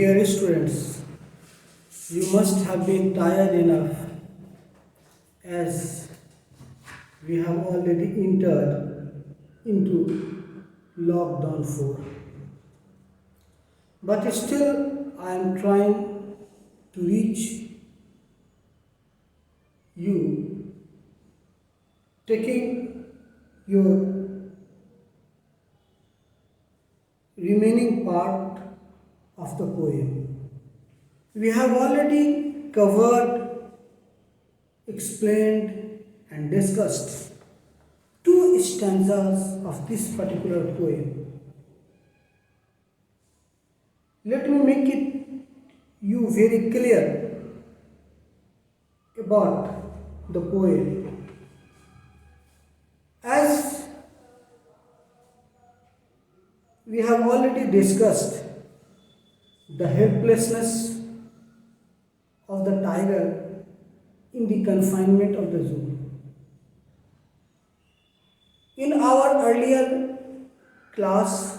Dear students, you must have been tired enough as we have already entered into lockdown 4. But still, I am trying to reach you, taking your remaining part of the poem. We have already covered, explained, and discussed two stanzas of this particular poem. Let me make it you very clear about the poem. As we have already discussed the helplessness of the tiger in the confinement of the zoo. In our earlier class,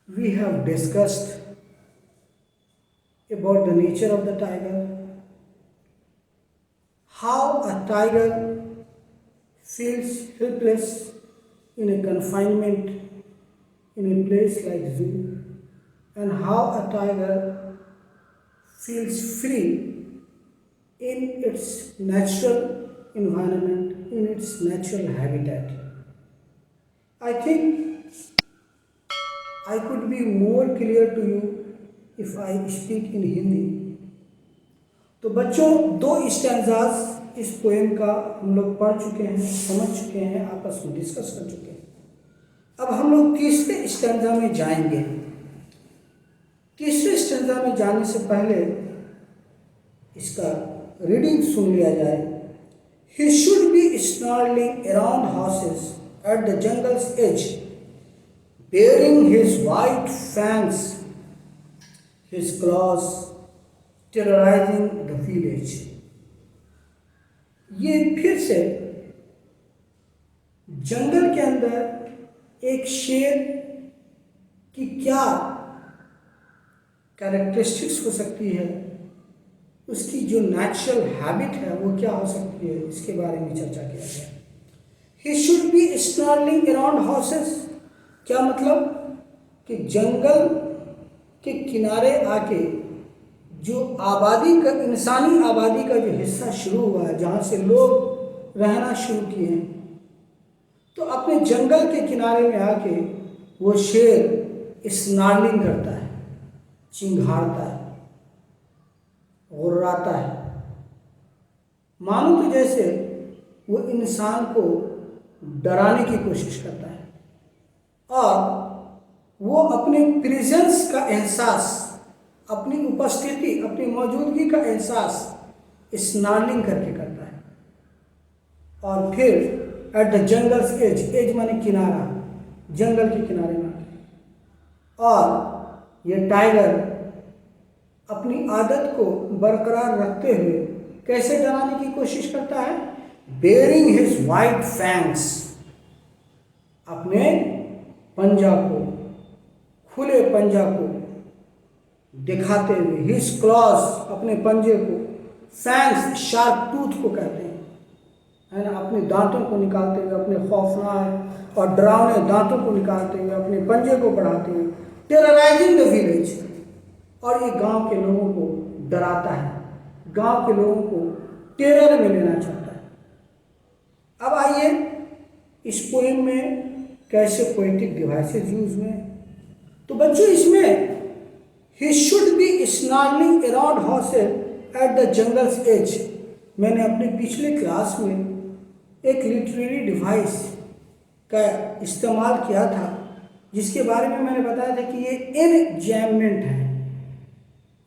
we have discussed about the nature of the tiger, how a tiger feels helpless in a confinement in a place like zoo, and how a tiger feels free in its natural environment, in its natural habitat. I think I could be more clear to you if I speak in Hindi. तो बच्चों, दो stanzas इस poem का हम लोग पढ़ चुके हैं, समझ चुके हैं, आपस में डिस्कस कर चुके हैं. अब हम लोग तीसरे स्टैंजा में जाएंगे. तीसरे स्टैंजा में जाने से पहले इसका रीडिंग सुन लिया जाए. He should be snarling around houses at the jungle's edge, baring his white fangs, his claws terrorizing the village. ये फिर से जंगल के अंदर एक शेर की क्या कैरेक्टरिस्टिक्स हो सकती है, उसकी जो नेचुरल हैबिट है वो क्या हो सकती है, इसके बारे में चर्चा किया गया. He should be snarling around houses. क्या मतलब कि जंगल के किनारे आके जो आबादी का, इंसानी आबादी का जो हिस्सा शुरू हुआ है, जहाँ से लोग रहना शुरू किए हैं, तो अपने जंगल के किनारे में आके वो शेर स्नार्लिंग करता है, चिंघाड़ता है, गुर्राता है, मानो तो जैसे वो इंसान को डराने की कोशिश करता है, और वो अपने प्रेजेंस का एहसास, अपनी उपस्थिति, अपनी मौजूदगी का एहसास स्नार्लिंग करके करता है. और फिर at the jungle's edge, edge माने किनारा, जंगल के किनारे में, और ये टाइगर अपनी आदत को बरकरार रखते हुए कैसे डराने की कोशिश करता है. बेयरिंग हिज वाइट फैंग्स, अपने पंजा को, खुले पंजा को दिखाते हुए, हिज क्लॉज, अपने पंजे को, फैंग्स शार्प टूथ को कहते हैं, है ना, अपने दांतों को निकालते हुए, अपने खौफनाक और डरावने दांतों को निकालते हुए, अपने पंजे को बढ़ाते हुए, टेरराइजिंग द विलेज, और ये गांव के लोगों को डराता है, गांव के लोगों को टेरर में लेना चाहता है. अब आइए इस पोएम में कैसे पोएटिक डिवाइसेस यूज हुए. तो बच्चों, इसमें ही should be snarling around horses at the jungle's edge, मैंने अपने पिछले क्लास में एक लिटरेरी डिवाइस का इस्तेमाल किया था, जिसके बारे में मैंने बताया था कि ये एनजैममेंट है,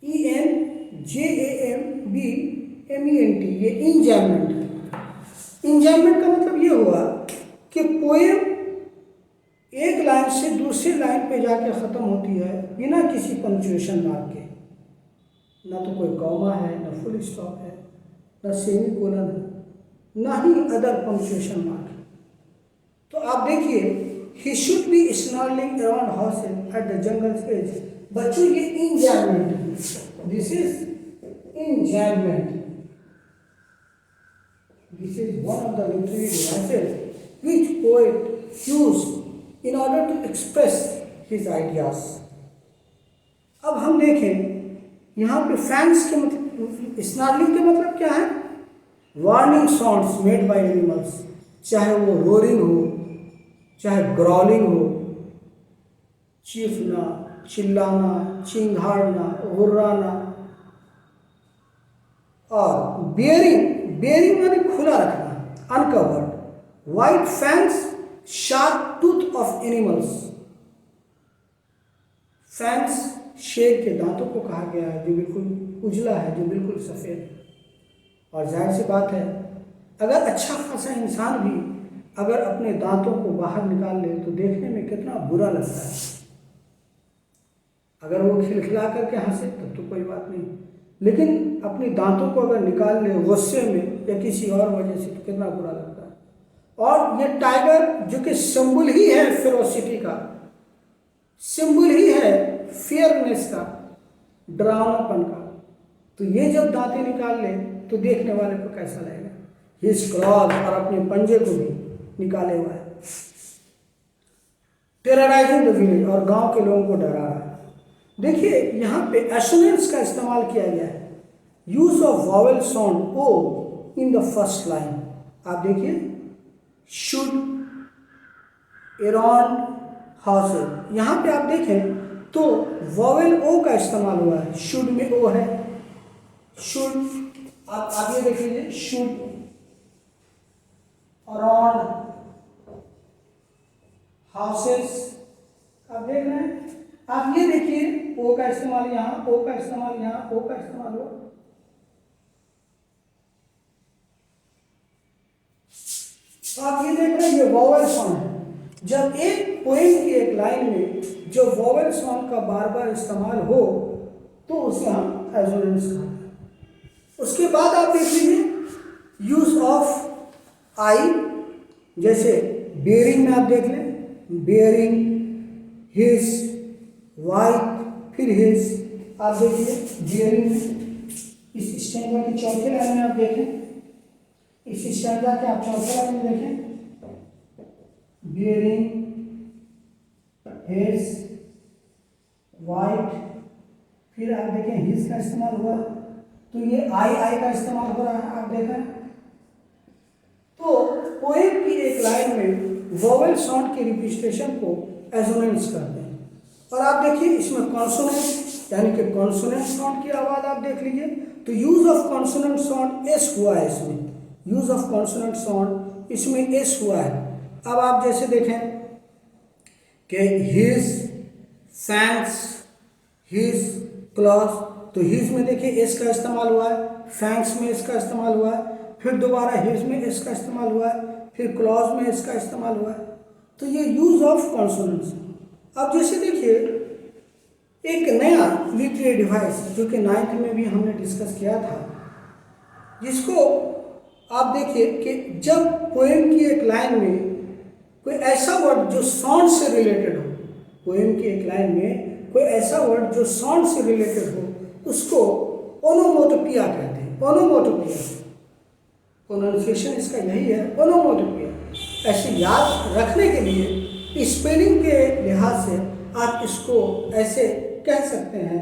ENJAMBMENT, ये इंजैममेंट है. इंजैममेंट का मतलब ये हुआ कि पोएम एक लाइन से दूसरी लाइन पे जाके ख़त्म होती है बिना किसी पंक्चुएशन मार्क के, ना तो कोई कॉमा है, ना फुल स्टॉप है, ना सेमी कोलन है, ना ही अदर पंक्चुएशन मार्क है. तो आप देखिए, he should be snarling around houses at the jungle's edge, बच्चों ये enjambment, this is enjambment, this is one of the literary devices which poet used in order to express his ideas. अब हम देखें यहाँ पे फैंक्स के मतलब, snarling के मतलब क्या है? Warning sounds made by animals, चाहे वो रोरिंग हो, चाहे ग्रॉलिंग हो, चीखना, चिल्लाना, चिंघाड़ना, गुर्राना, और बेयरिंग माने खुला रखना, uncovered, white fangs, sharp tooth of animals, fangs शेर के दांतों को कहा गया है जो बिल्कुल उजला है, जो बिल्कुल सफ़ेद। और जाहिर सी बात है, अगर अच्छा खासा इंसान भी अगर अपने दांतों को बाहर निकाल ले तो देखने में कितना बुरा लगता है। अगर वो खिलखिला करके हंसे तब तो कोई बात नहीं, लेकिन अपने दांतों को अगर निकाल ले गुस्से में या किसी और वजह से तो कितना बुरा लगता है। और ये टाइगर जो कि सिंबल ही है फेरोसिटी का, सिंबल ही है फियरनेस का, डरावनापन का, तो ये जब दांतें निकाल ले तो देखने वाले को कैसा लगेगा। हिज क्लॉज, और अपने पंजे को भी निकाले हुआ है। टेरराइजिंग द विलेज, और गांव के लोगों को डरा रहा है। देखिए यहाँ पे एसोनेंट्स का इस्तेमाल किया गया है, use of vowel sound O in the first line. आप देखिए, शुड, अराउंड, हाउसेज, यहाँ पे आप देखें तो वॉवेल ओ का इस्तेमाल हुआ है। शुड में ओ है, शुड, आप आगे देख लीजिए, शुड, अराउंड, हाउसेस, आप देख रहे हैं। आप ये देखिए, ओ का इस्तेमाल यहाँ, ओ का इस्तेमाल यहाँ, ओ का इस्तेमाल हुआ। तो आप ये देख रहे हैं, ये वॉवेल साउंड है। जब एक पोएम की एक लाइन में जो वॉवेल साउंड का बार बार इस्तेमाल हो तो उसे हम एसोनेंस कहते हैं। उसके बाद आप देख लीजिए, यूज ऑफ आई, जैसे बेयरिंग में आप देख लें, बेयरिंग, हिज, वाइट, फिर हिज, आप देखिए बेयरिंग में। इस स्टैंजा की चौथे लाइन में आप देखें, इस स्टैंजा के आप चौथे लाइन में देखें, बेयरिंग, हिज, वाइट, फिर आप देखें हिज का इस्तेमाल हुआ, तो ये आई का इस्तेमाल हो रहा है, आप देखें। तो पोएम की एक लाइन में वोवेल साउंड के रिपीटेशन को एसोनेंट्स कहते हैं। और आप देखिए इसमें कॉन्सोनेंट यानी कि कॉन्सोनेंट साउंड की आवाज़ आप देख लीजिए, तो use of consonant sound S हुआ है इसमें, यूज ऑफ कॉन्सोनेंट साउंड इसमें एस हुआ है। अब आप जैसे देखें कि हिज, फैंक्स, हिज, क्लॉज, तो हिज में देखिए एस का इस्तेमाल हुआ है, फैंक्स में एस का इस्तेमाल हुआ है, फिर दोबारा हिज में एस का इस्तेमाल हुआ है, फिर क्लॉज में एस का इस्तेमाल हुआ है। तो ये यूज ऑफ कॉन्सोनेंट्स। अब जैसे देखिए एक नया लिटरेरी डिवाइस जो कि 9th में भी हमने डिस्कस किया था, जिसको आप देखिए कि जब पोएम की एक लाइन में कोई ऐसा वर्ड जो साउंड से रिलेटेड हो, पोएम की एक लाइन में कोई ऐसा वर्ड जो साउंड से रिलेटेड हो, उसको ओनोमोटोपिया कहते हैं। ओनोमोटोपिया, प्रोनाउंसिएशन इसका यही है, ओनोमोटोपिया। ऐसे याद रखने के लिए स्पेलिंग के लिहाज से आप इसको ऐसे कह सकते हैं,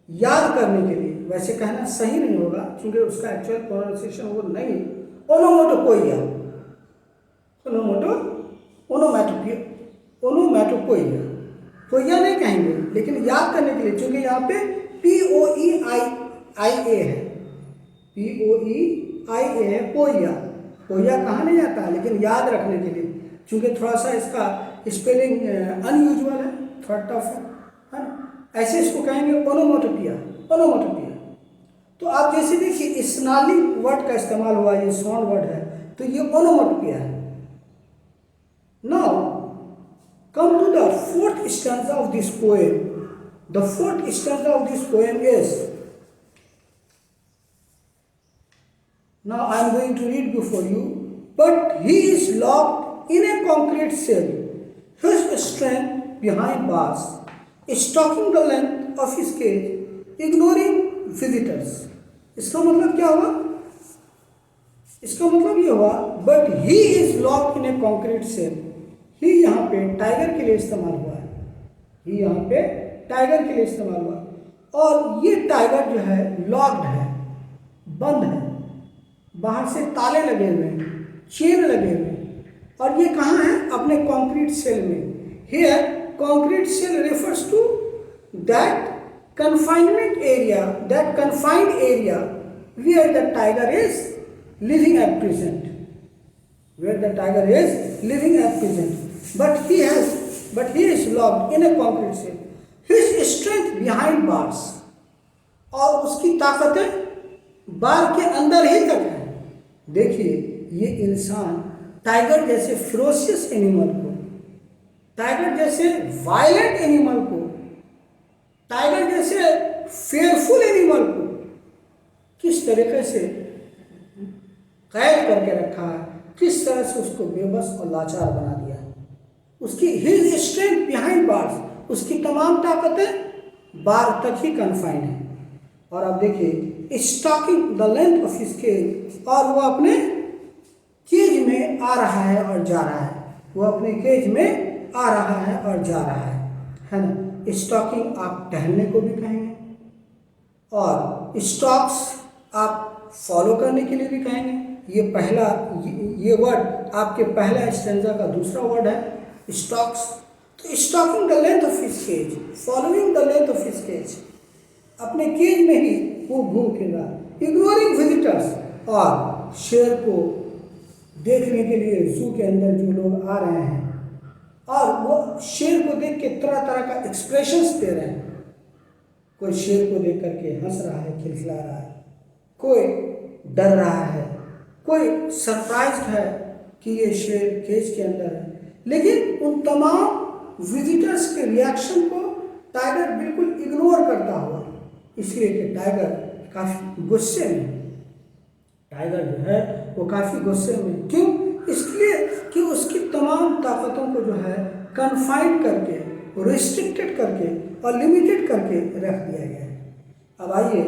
याद करने के लिए। वैसे कहना सही नहीं होगा क्योंकि उसका एक्चुअल प्रोनाउंसिएशन वो नहीं, ओनोमोटोपोइया, ओनोमैटोपोइया, पोइया नहीं कहेंगे, लेकिन याद करने के लिए, क्योंकि यहाँ पे POEIA है, POEIA है, पोइया। पोइया कहा नहीं जाता है, लेकिन याद रखने के लिए, क्योंकि थोड़ा सा इसका स्पेलिंग अनयूजुअल है, थोड़ा टफ है ना, ऐसे इसको कहेंगे ओनोमोटोपिया, ओनोमोटोपिया। तो आप जैसे देखिए स्नार्लिंग वर्ड का इस्तेमाल हुआ, ये साउंड वर्ड है, तो ये ओनोमोटोपिया है। Now come to the fourth stanza of this poem. The fourth stanza of this poem is, now I am going to read before you. But he is locked in a concrete cell, his strength behind bars, stalking the length length of his cage ignoring visitors. इसका मतलब क्या हुआ? इसका मतलब ये हुआ but he is locked in a concrete cell. He यहाँ पे टाइगर के लिए इस्तेमाल हुआ है, ही यहाँ पे टाइगर के लिए इस्तेमाल हुआ और ये टाइगर जो है लॉक्ड है, बंद है, बाहर से ताले लगे हुए हैं, चेन लगे हुए हैं और ये कहाँ है? अपने कॉन्क्रीट सेल में। Here concrete cell refers to that confinement area, that confined area where the tiger is living at present, where the tiger is living at present, but he is locked in a concrete cell. His strength behind bars, और उसकी ताकतें बार के अंदर ही तक है। देखिए ये इंसान टाइगर जैसे फिरोशियस एनिमल को, टाइगर जैसे वायलेंट एनिमल को, टाइगर जैसे फेयरफुल एनिमल को किस तरीके से कैद करके रखा है, किस तरह से उसको बेबस और लाचार बना दिया है। उसकी हिज स्ट्रेंथ बिहाइंड बार्स, उसकी तमाम ताकतें बार तक ही कन्फाइंड है। और अब देखिए stalking the length of his cage, और वो अपने केज में आ रहा है और जा रहा है, वो अपने केज में आ रहा है और जा रहा है ना। स्टॉकिंग आप टहलने को भी कहेंगे और स्टॉक्स आप फॉलो करने के लिए भी कहेंगे। ये पहला ये वर्ड आपके पहला स्टेंजा का दूसरा वर्ड है स्टॉक्स। तो stalking the length of his cage, following the length of his cage, अपने केज में ही वो घूम फिर रहा, इग्नोरिंग विजिटर्स, और शेर को देखने के लिए जू के अंदर जो लोग आ रहे हैं और वो शेर को देख के तरह तरह का एक्सप्रेशंस दे रहे हैं। कोई शेर को देख करके हंस रहा है, खिलखिला रहा है, कोई डर रहा है, कोई सरप्राइज है कि ये शेर केज के अंदर है। लेकिन उन तमाम विजिटर्स के रिएक्शन को टाइगर बिल्कुल इग्नोर करता हुआ, इसलिए कि टाइगर काफ़ी गुस्से में, टाइगर जो है वो काफ़ी गुस्से में। क्यों? इसलिए कि उसकी तमाम ताकतों को जो है कन्फाइंड करके, रिस्ट्रिक्टेड करके और लिमिटेड करके रख दिया गया है। अब आइए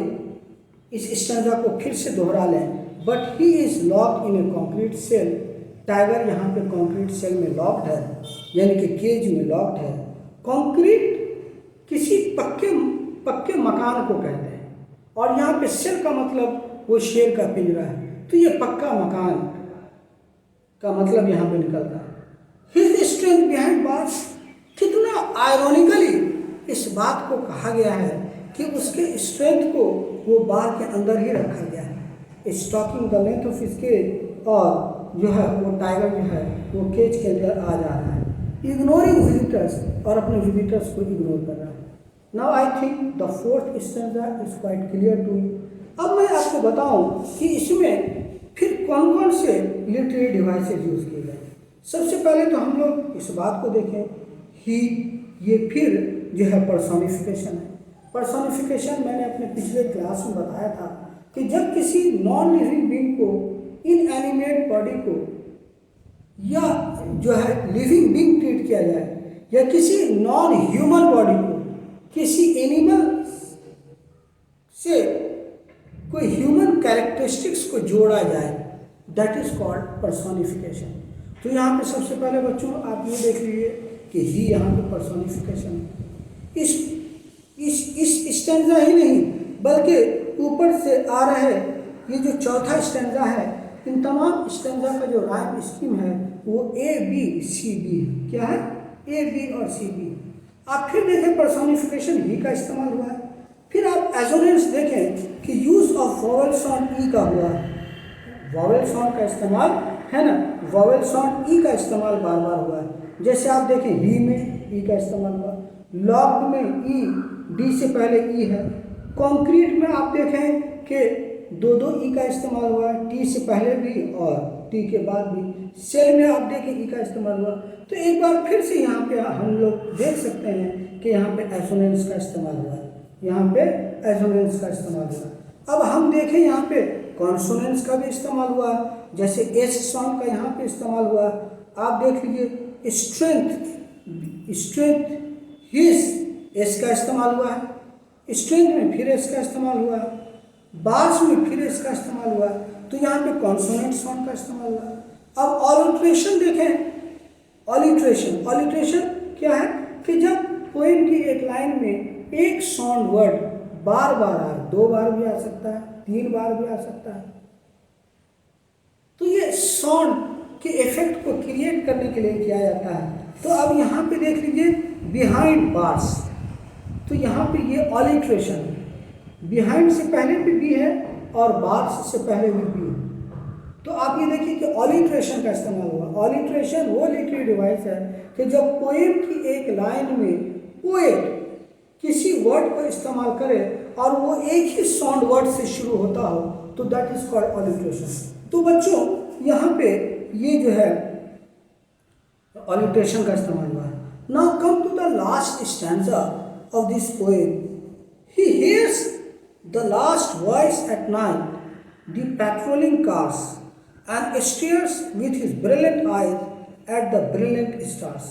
इस स्टैंजा को फिर से दोहरा लें। But he is locked in a concrete cell, tiger यहाँ पे कॉन्क्रीट सेल में लॉक्ड है, यानी कि केज में लॉक्ड है। कॉन्क्रीट किसी पक्के मकान को कहते हैं और यहाँ पे सेल का मतलब वो शेर का पिंजरा है, तो ये पक्का मकान का मतलब यहाँ पे निकलता है। हिज स्ट्रेंथ बिहाइंड बार्स, कितना आयरोनिकली इस बात को कहा गया है कि उसके स्ट्रेंथ को वो बार के अंदर ही रखा गया है। Stalking the length of his cage, और जो है वो टाइगर जो है वो केज के अंदर आ जा रहा है, इग्नोरिंग विजिटर्स, और अपने विजिटर्स को इग्नोर कर रहा है। Now I think the fourth stanza is quite clear to you. अब मैं आपको बताऊं कि इसमें फिर कौन कौन से लिटरेरी डिवाइसेज यूज़ किए गए। सबसे पहले तो हम लोग इस बात को देखें, ही, ये फिर जो है पर्सोनिफिकेशन है। पर्सोनिफिकेशन मैंने अपने पिछले क्लास में बताया था कि जब किसी नॉन लिविंग बीइंग को, इनएनिमेट बॉडी को या जो है लिविंग बीइंग ट्रीट किया जाए, या किसी नॉन ह्यूमन बॉडी को किसी एनिमल से कोई ह्यूमन कैरेक्टरिस्टिक्स को जोड़ा जाए, दैट इज कॉल्ड पर्सोनिफिकेशन। तो यहाँ पे सबसे पहले बच्चों आप ये देख लीजिए कि ही यहाँ पे पर्सोनिफिकेशन, इस स्टैंजा ही नहीं बल्कि ऊपर से आ रहे ये जो चौथा स्टैंजा है, इन तमाम स्टैंजा का जो राइम स्कीम है वो ए बी सी बी है। क्या है? ए बी और सी बी। आप फिर देखें पर्सोनिफिकेशन ही का इस्तेमाल हुआ है। फिर आप एजोनेंस देखें कि यूज ऑफ वॉवेल साउंड ई का हुआ है, वॉवेल साउंड का इस्तेमाल है ना, वॉवेल साउंड ई का इस्तेमाल बार बार हुआ है। जैसे आप देखें ही में ई का इस्तेमाल हुआ, लॉक्ड में ई, डी से पहले ई है। कॉन्क्रीट में आप देखें कि दो ई का इस्तेमाल हुआ है, टी से पहले भी और टी के बाद भी। सेल में आप देखें ई का इस्तेमाल हुआ। तो एक बार फिर से यहाँ पे हम लोग देख सकते हैं कि यहाँ पे एसोनेंस का इस्तेमाल हुआ है, यहाँ पे एसोनेंस का इस्तेमाल हुआ। अब हम देखें यहाँ पे कॉन्सोनेंस का भी इस्तेमाल हुआ, जैसे एस साउंड का यहाँ पे इस्तेमाल हुआ। आप देख लीजिए स्ट्रेंथ, हिज एस का इस्तेमाल हुआ है, स्ट्रिंग में फिर एस का इस्तेमाल हुआ, बार्स में फिर एस का इस्तेमाल हुआ, तो यहाँ पे कॉन्सोनेंट साउंड का इस्तेमाल हुआ। अब ऑलिट्रेशन देखें, ऑलिट्रेशन क्या है कि जब पोएम की एक लाइन में एक साउंड वर्ड बार बार आए, 2 बार भी आ सकता है, 3 बार भी आ सकता है, तो ये साउंड के इफेक्ट को क्रिएट करने के लिए किया जाता है। तो अब यहाँ पे देख लीजिए बिहाइंड बार्स, तो यहाँ पे ये ऑलिट्रेशन, बिहाइंड से पहले भी बी है और बार्स से पहले भी बी है। तो आप ये देखिए कि ऑलिट्रेशन का इस्तेमाल हुआ। ऑलिट्रेशन वो लिटरेरी डिवाइस है कि जब पोएम की एक लाइन में पोएट किसी वर्ड को इस्तेमाल करे और वो एक ही साउंड वर्ड से शुरू होता हो, तो दैट इज कॉल्ड ऑलिट्रेशन। तो बच्चों यहाँ पे ये जो है ऑलिट्रेशन का इस्तेमाल हुआ है। Now come to the last stanza of this poem. He hears the last voice at night, the patrolling cars, and stares with his brilliant eyes at the brilliant stars।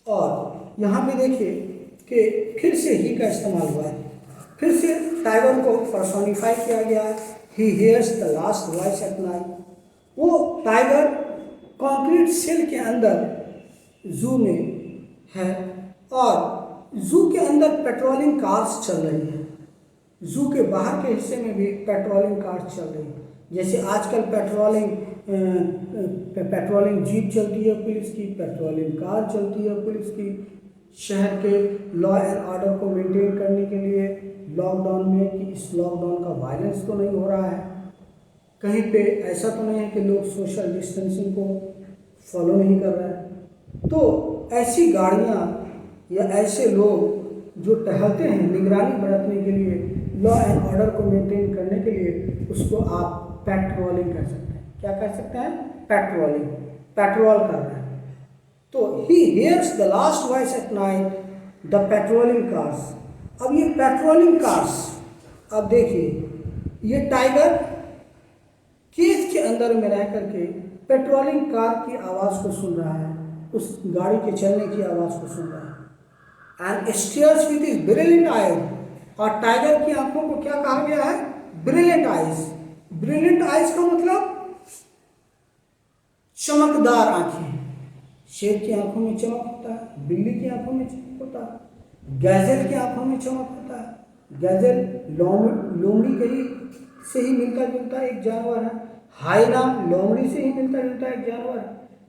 और यहाँ पे देखिए कि फिर से ही का इस्तेमाल हुआ है, फिर से टाइगर को पर्सोनिफाई किया गया है। He hears the last voice at night, वो टाइगर कंक्रीट सेल के अंदर जू में है और जू के अंदर पेट्रोलिंग कार्स चल रही है, जू के बाहर के हिस्से में भी पेट्रोलिंग कार्स चल रही है। जैसे आजकल पेट्रोलिंग जीप चलती है पुलिस की, पेट्रोलिंग कार चलती है पुलिस की, शहर के लॉ एंड ऑर्डर को मेंटेन करने के लिए लॉकडाउन में, कि इस लॉकडाउन का वायलेंस तो नहीं हो रहा है, कहीं पे ऐसा तो नहीं है कि लोग सोशल डिस्टेंसिंग को फॉलो नहीं कर रहे हैं। तो ऐसी गाड़ियाँ या ऐसे लोग जो टहलते हैं निगरानी बरतने के लिए, लॉ एंड ऑर्डर को मेंटेन करने के लिए, उसको आप पेट्रोलिंग कर सकते हैं। क्या कह सकते हैं? पेट्रोलिंग, पेट्रोल कर रहे हैं। तो ही hears the last voice at night, the patrolling cars. अब ये पेट्रोलिंग कार्स, अब देखिए ये टाइगर केज के अंदर में रह करके पेट्रोलिंग कार की आवाज़ को सुन रहा है, उस गाड़ी के चलने की आवाज़ को सुन रहा है। And stairs with his brilliant eyes, और टाइगर की आंखों को क्या कहा गया है? Brilliant eyes. ब्रिलियंट आइज का मतलब चमकदार आंखें। शेर की आंखों में चमक होता है, बिल्ली की आंखों में चमक होता है, गैजेल की आंखों में चमक होता है। गैजेल लोमड़ी के ही से ही मिलता जुलता एक जानवर है, हाइना लोमड़ी से ही मिलता जुलता एक जानवर है,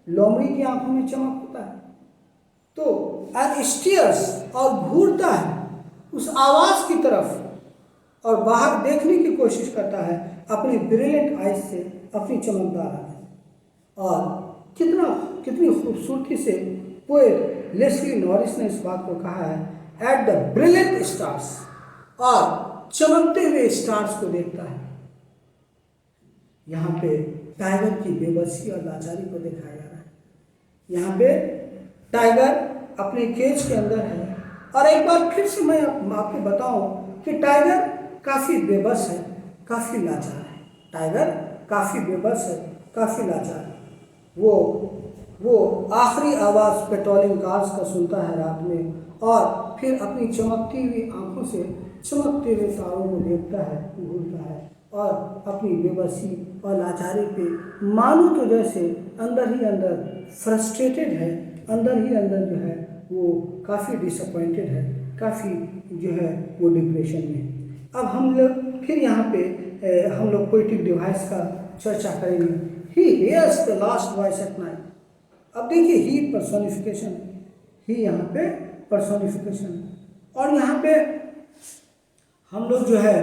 लोमड़ी की आंखों में चमक होता है। तो एंड स्टीयर्स, और घूरता है उस आवाज़ की तरफ और बाहर देखने की कोशिश करता है अपनी ब्रिलियंट आइज से, अपनी चमकदार आइज। और कितनी खूबसूरती से पोएट लेस्ली नॉरिस ने इस बात को कहा है, एट द ब्रिलियंट स्टार्स, और चमकते हुए स्टार्स को देखता है। यहाँ पे टाइगर की बेबसी और लाचारी को दिखाया जा रहा है। यहाँ पे टाइगर अपने केज के अंदर है, और एक बार फिर से मैं आपको बताऊं कि टाइगर काफ़ी बेबस है, काफ़ी लाचार है। टाइगर काफ़ी बेबस है, काफ़ी लाचार है। वो आखिरी आवाज़ पेट्रोलिंग कार्स का सुनता है रात में, और फिर अपनी चमकती हुई आंखों से चमकते हुए तारों को देखता है, घूरता है, और अपनी बेबसी और लाचारी पे मानो तो जैसे अंदर ही अंदर फ्रस्ट्रेटेड है, अंदर ही अंदर जो है वो काफ़ी डिसअपॉइंटेड है, काफ़ी जो है वो डिप्रेशन में। अब हम लोग फिर यहाँ पे हम लोग पोएटिक डिवाइस का चर्चा करेंगे। ही hears the last voice at night. अब देखिए ही पर्सोनिफिकेशन, ही यहाँ पे पर्सोनिफिकेशन, और यहाँ पे हम लोग जो है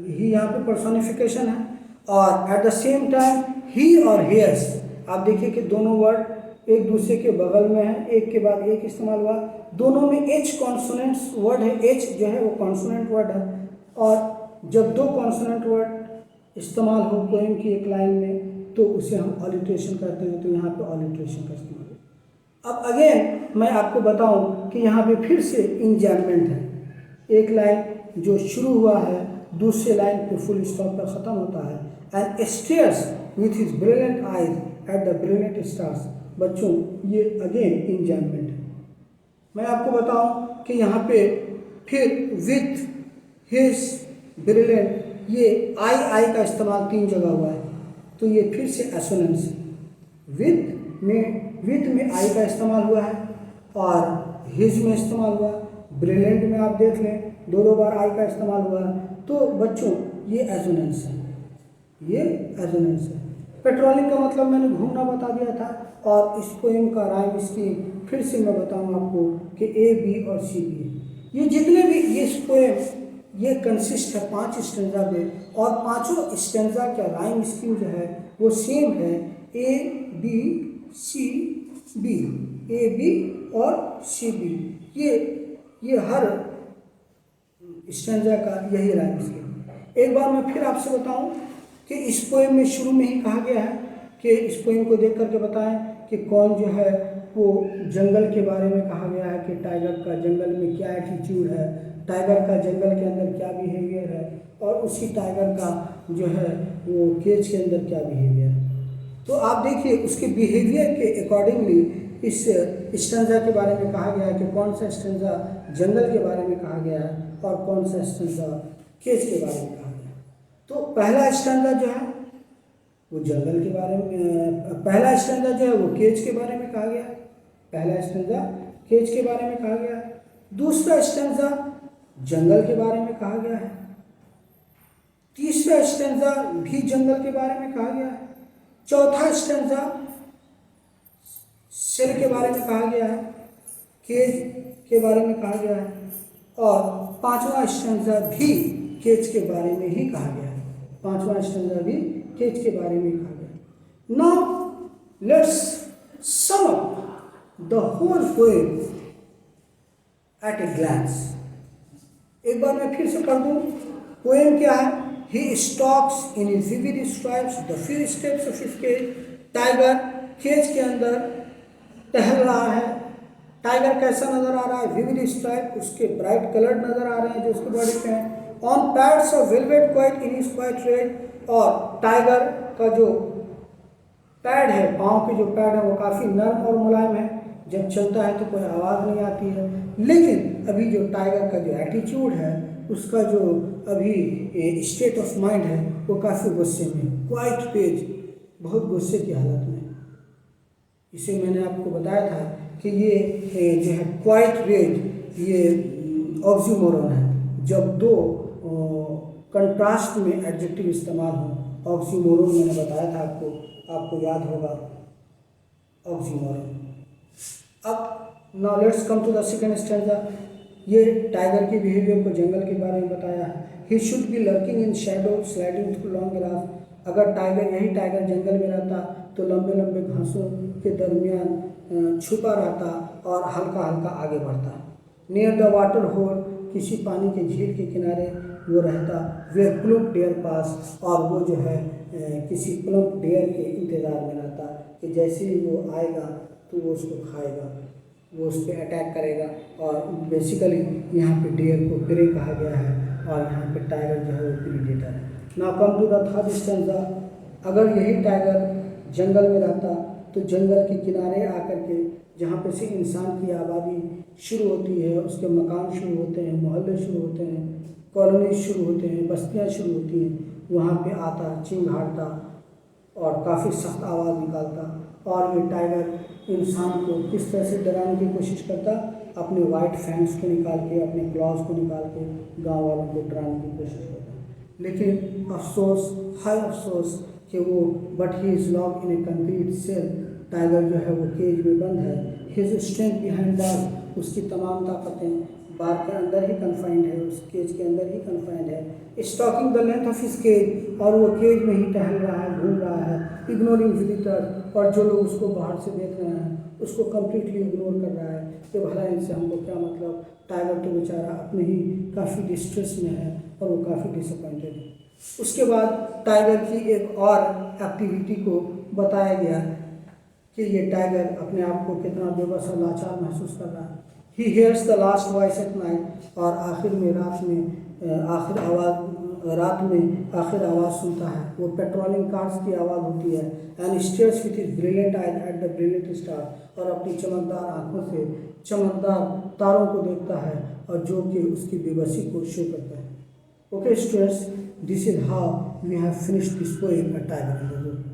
ही यहाँ पे पर्सोनिफिकेशन है, और एट द सेम टाइम ही और हियर्स, आप देखिए कि दोनों वर्ड एक दूसरे के बगल में है, एक के बाद एक इस्तेमाल हुआ, दोनों में एच कॉन्सोनेंट्स वर्ड है, एच जो है वो कॉन्सोनेंट वर्ड है, और जब 2 कॉन्सोनेंट वर्ड इस्तेमाल हो पोएम की एक लाइन में तो उसे हम ऑलिट्रेशन कहते हैं। तो यहाँ पे ऑलिट्रेशन का इस्तेमाल है। अब अगेन मैं आपको बताऊं कि यहाँ पे फिर से इंजैम्पमेंट है, एक लाइन जो शुरू हुआ है दूसरे लाइन पे फुल स्टॉप पर ख़त्म होता है, and stairs with his brilliant eyes at the brilliant stars. बच्चों ये अगेन इंजैम्पमेंट है। मैं आपको बताऊं कि यहाँ पे फिर विथ हिज ब्रिलियंट, ये आई का इस्तेमाल 3 जगह हुआ है, तो ये फिर से एसोनेंस है। विथ में आई का इस्तेमाल हुआ है और हिज में इस्तेमाल हुआ, ब्रिलियंट में आप देख लें 2 बार आई का इस्तेमाल हुआ है। तो बच्चों ये एसोनेंस है, ये एसोनेंस है। पेट्रोलिंग का मतलब मैंने घूमना बता दिया था, और इस पोएम का राइम स्कीम फिर से मैं बताऊँ आपको कि ए, बी और सी, बी। ये जितने भी ये पोएम ये कंसिस्ट है 5 स्टेंजा में, और 5 स्टेंजा का राइम स्कीम जो है वो सेम है, A B C B, A B और सी बी। ये हर स्टेंजा का यही राइम स्कीम। एक बार मैं फिर आपसे बताऊं कि इस पोएम में शुरू में ही कहा गया है कि इस पोएम को देख करके बताएं कि कौन जो है वो जंगल के बारे में कहा गया है कि टाइगर का जंगल में क्या एटीट्यूड है, टाइगर का जंगल के अंदर क्या बिहेवियर है, और उसी टाइगर का जो है वो केज के अंदर क्या बिहेवियर है। तो आप देखिए उसके बिहेवियर के अकॉर्डिंगली इस स्टेंजा के बारे में कहा गया है कि कौन सा स्टेंजा जंगल के बारे में कहा गया है और कौन सा स्टेंजा केज के बारे में कहा गया है। तो पहला स्टेंजा जो है वो जंगल के बारे में, पहला स्टेंजा जो है वो केज के बारे में कहा गया है, पहला स्टेंजा केज के बारे में कहा गया है। दूसरा स्टेंजा जंगल के बारे में कहा गया है, तीसरा स्टेंजा भी जंगल के बारे में कहा गया है, चौथा स्टेंजा सेल के बारे में कहा गया है, केज के बारे में कहा गया है, और 5वां स्टेंजा भी केज के बारे में ही कहा गया है, 5वां स्टेंजा भी केज के बारे में कहा गया है। Now let's sum up the whole poem at a glance. एक बार मैं फिर से पढ़ दूं, पोएम क्या है? He stalks in his vivid stripes the few steps of his cage. Tiger cage के अंदर टहल रहा है। टाइगर कैसा नजर आ रहा है? विविड स्ट्राइप, उसके ब्राइट कलर नजर आ रहे हैं जो उसके बॉडी पे हैं। On pads of velvet quite in his quiet red, और टाइगर का जो पैड है, पाँव के जो पैड है वो काफ़ी नरम और मुलायम है, जब चलता है तो कोई आवाज़ नहीं आती है। लेकिन अभी जो टाइगर का जो एटीट्यूड है, उसका जो अभी स्टेट ऑफ माइंड है वो काफ़ी गुस्से में, क्वाइट पेज, बहुत गुस्से की हालत में। इसे मैंने आपको बताया था कि ये जो है क्वाइट रेज ये ऑक्सीमोरन है। जब 2 कंट्रास्ट में एडजेक्टिव इस्तेमाल हो, ऑक्सीमोरन मैंने बताया था आपको याद होगा ऑक्सीमोरन। अब now let's come to the second stanza. ये टाइगर के बिहेवियर को जंगल के बारे में बताया है। He should be lurking in shadow sliding through long grass. अगर यही टाइगर जंगल में रहता तो लंबे लंबे घासों के दरमियान छुपा रहता और हल्का हल्का आगे बढ़ता। नियर द वाटर होल, किसी पानी के झील के किनारे वो रहता। वेयर प्लम्प डेयर पास, और वो जो है किसी प्लम्प डेयर के इंतज़ार में रहता कि जैसे ही वो आएगा तो वो उसको खाएगा, वो उस पर अटैक करेगा। और बेसिकली यहाँ पे डियर को प्रे कहा गया है, और यहाँ पे टाइगर जो है वो प्रीडेटर है। Now come to the third stanza. अगर यही टाइगर जंगल में रहता तो जंगल के किनारे आकर के, जहाँ पे से इंसान की आबादी शुरू होती है, उसके मकान शुरू होते हैं, मोहल्ले शुरू होते हैं, कॉलोनी शुरू होते हैं, बस्तियाँ शुरू होती हैं, वहाँ पे आता, चिंघाड़ता और काफ़ी सख्त आवाज़ निकालता। और ये टाइगर इंसान को किस तरह से डराने की कोशिश करता? अपने वाइट फैंग्स को निकाल के, अपने क्लॉज को निकाल के गांव वालों को डराने की कोशिश करता। लेकिन अफसोस, हाय अफसोस कि वो but he is locked in a concrete cell. Tiger जो है वो केज में बंद है। हिज स्ट्रेंथ बिहाइंड बार, उसकी तमाम ताकतें बार के अंदर ही कन्फाइंड है, उस केज के अंदर ही कन्फाइंड है। Stalking the length of his cage, और वो केज में ही टहल रहा है, घूम रहा है। इग्नोरिंग विजिटर, और जो लोग उसको बाहर से देख रहे हैं उसको कम्प्लीटली इग्नोर कर रहा है कि भला इनसे हमको क्या मतलब। टाइगर तो बेचारा अपने ही काफ़ी डिस्ट्रेस में है और वो काफ़ी डिसअपॉइंटेड है। उसके बाद टाइगर की एक और एक्टिविटी को बताया गया कि ये टाइगर अपने आप को कितना बेबस और लाचार महसूस कर रहा है। He hears the last voice at night, और आखिर में रात में आखिर आवाज़ रात में आखिर आवाज़ सुनता है, वो पेट्रोलिंग कार्स की आवाज़ होती है। And stairs with his brilliant eyes at the brilliant star, और अपनी चमकदार आंखों से चमकदार तारों को देखता है और जो कि उसकी बेबसी को शो करता है। Okay students, this is how we have finished this poem a tiger in the would.